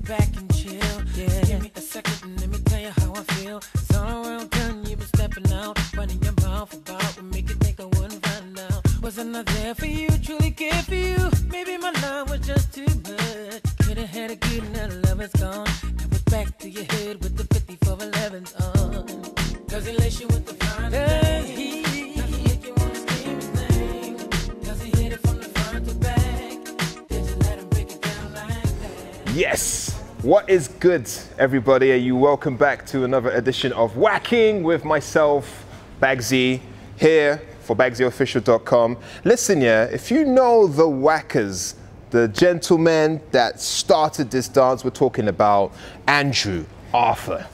sit back and chill. Yeah. Give me a second and let me tell you how I feel. It's all around done, you've been stepping out. Running your mouth about what make you think I wouldn't find out. Was I not there for you, truly care for you? Maybe my love was just too much. Could've had a good and that love is gone. Now it's back to your head with the 5411s on. Does it lace you with the fine thing? Does it make you wanna scream his name? Does it hit it from the front to back? Did you let him break it down like that? Yes! What is good, everybody? Are you welcome back to another edition of Waacking with myself, Bagsy, here for BagsyOfficial.com. Listen, yeah, if you know the whackers, the gentlemen that started this dance, we're talking about Andrew, Arthur,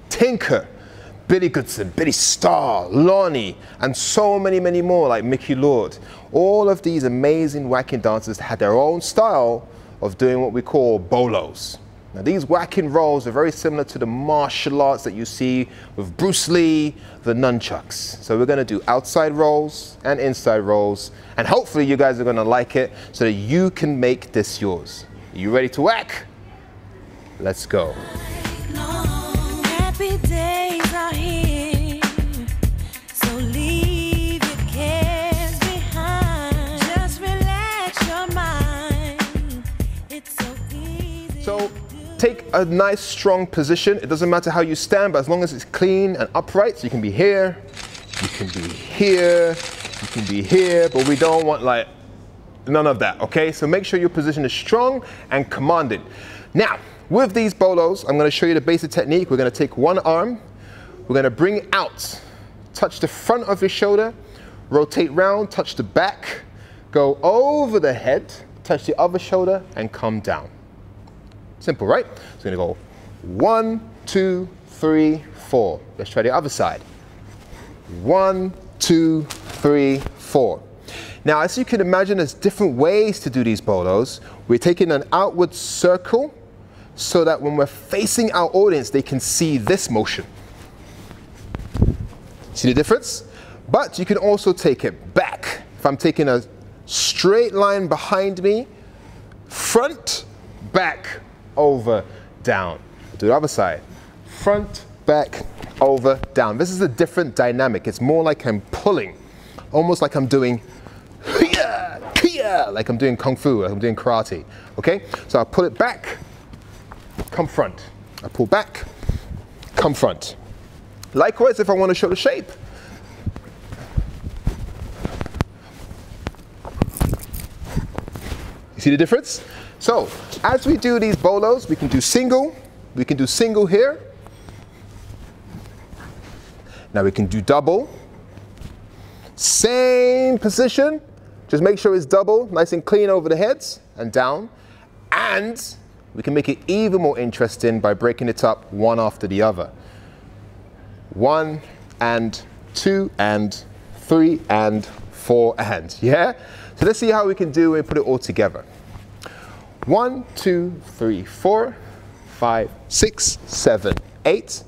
Tinker, Billy Goodson, Billy Starr, Lonnie, and so many, many more like Mickey Lord. All of these amazing whacking dancers had their own style of doing what we call bolos. Now these whacking rolls are very similar to the martial arts that you see with Bruce Lee, the nunchucks. So we're gonna do outside rolls and inside rolls, and hopefully you guys are gonna like it so that you can make this yours. Are you ready to whack? Let's go. Happy days are here, so leave your cares behind. Just relax your mind. It's so easy. So take a nice strong position. It doesn't matter how you stand, but as long as it's clean and upright. So you can be here, you can be here, you can be here, but we don't want like none of that, okay? So make sure your position is strong and commanding. Now, with these bolos, I'm gonna show you the basic technique. We're gonna take one arm, we're gonna bring it out, touch the front of your shoulder, rotate round, touch the back, go over the head, touch the other shoulder, and come down. Simple, right? So we're gonna go 1, 2, 3, 4. Let's try the other side. 1, 2, 3, 4. Now, as you can imagine, there's different ways to do these bolos. We're taking an outward circle so that when we're facing our audience, they can see this motion. See the difference? But you can also take it back. If I'm taking a straight line behind me, front, back, over, down. Do the other side. Front, back, over, down. This is a different dynamic. It's more like I'm pulling, almost like I'm doing like I'm doing kung fu, like I'm doing karate. Okay? So I pull it back, come front. I pull back, come front. Likewise, if I want to show the shape. You see the difference? So, as we do these bolos, we can do single here. Now we can do double. Same position, just make sure it's double, nice and clean over the heads and down. And we can make it even more interesting by breaking it up one after the other. 1 and 2 and 3 and 4 and, yeah? So let's see how we can do it and put it all together. 1, 2, 3, 4, 5, 6, 7, 8.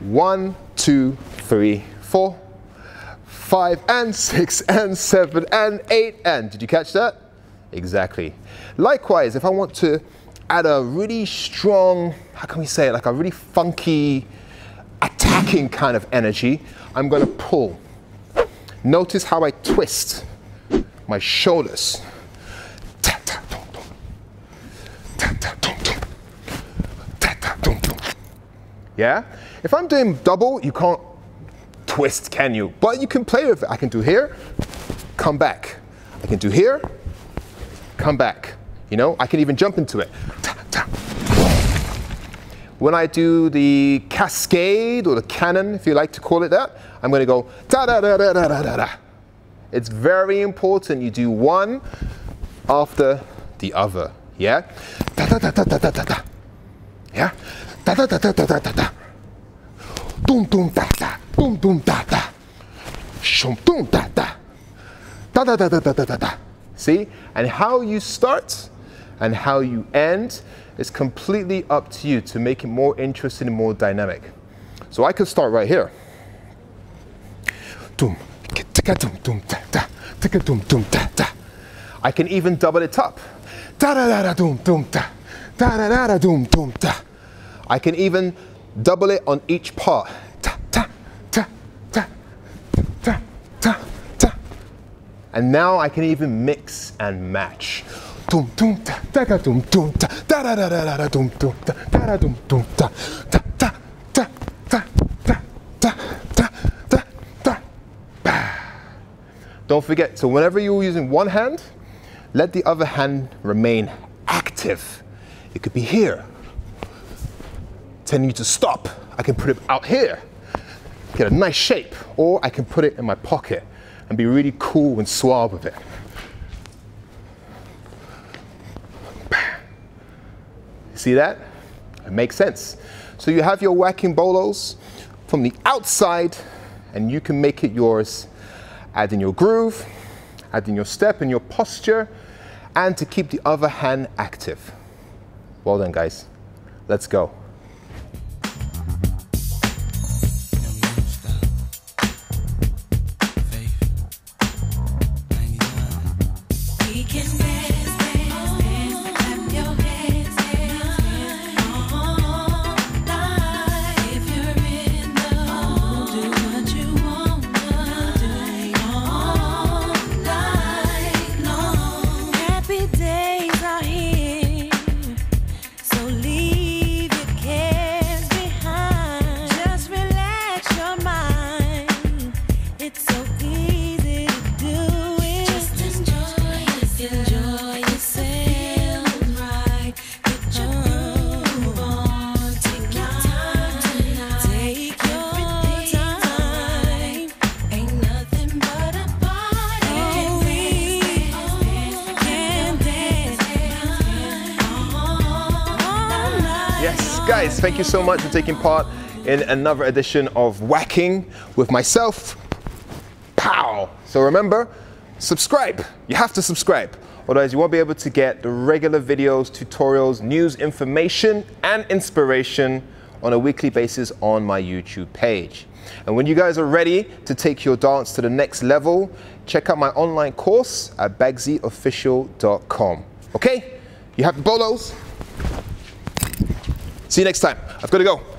1, 2, 3, 4, 5 and 6 and 7 and 8 and. Did you catch that? Exactly. Likewise, if I want to add a really strong, how can we say it, like a really funky, attacking kind of energy, I'm gonna pull. Notice how I twist my shoulders. Yeah? If I'm doing double, you can't twist, can you? But you can play with it. I can do here, come back. I can do here, come back. You know, I can even jump into it. When I do the cascade or the cannon, if you like to call it that, I'm going to go da da da da da da da da. It's very important you do one after the other. Yeah? Da da da da da da da da. Yeah? Da da da da da da da da. Dum dum da da. Dum dum da da. Shum dum da da. Da da da da da da da. See? And how you start and how you end is completely up to you to make it more interesting and more dynamic. So I could start right here. Dum, tika dum dum da da, tika dum dum da da. I can even double it up. Da da da da dum dum da, da da da da doom doom da. I can even double it on each part. Ta ta ta ta ta ta ta. And now I can even mix and match. Doom doom da da da doom doom da da da da da da doom doom da da da doom doom da da da da da da da da da da. Don't forget, so whenever you're using one hand, let the other hand remain active. It could be here, telling you to stop. I can put it out here, get a nice shape, or I can put it in my pocket and be really cool and suave with it. See that? It makes sense. So you have your whacking bolos from the outside, and you can make it yours. Add in your groove, add in your step and your posture, and to keep the other hand active. Well done, guys. Let's go. Guys, thank you so much for taking part in another edition of Waacking with myself. Pow! So remember, subscribe. You have to subscribe. Otherwise, you won't be able to get the regular videos, tutorials, news, information, and inspiration on a weekly basis on my YouTube page. And when you guys are ready to take your dance to the next level, check out my online course at bagsyofficial.com. Okay? You have the bolos. See you next time. I've got to go.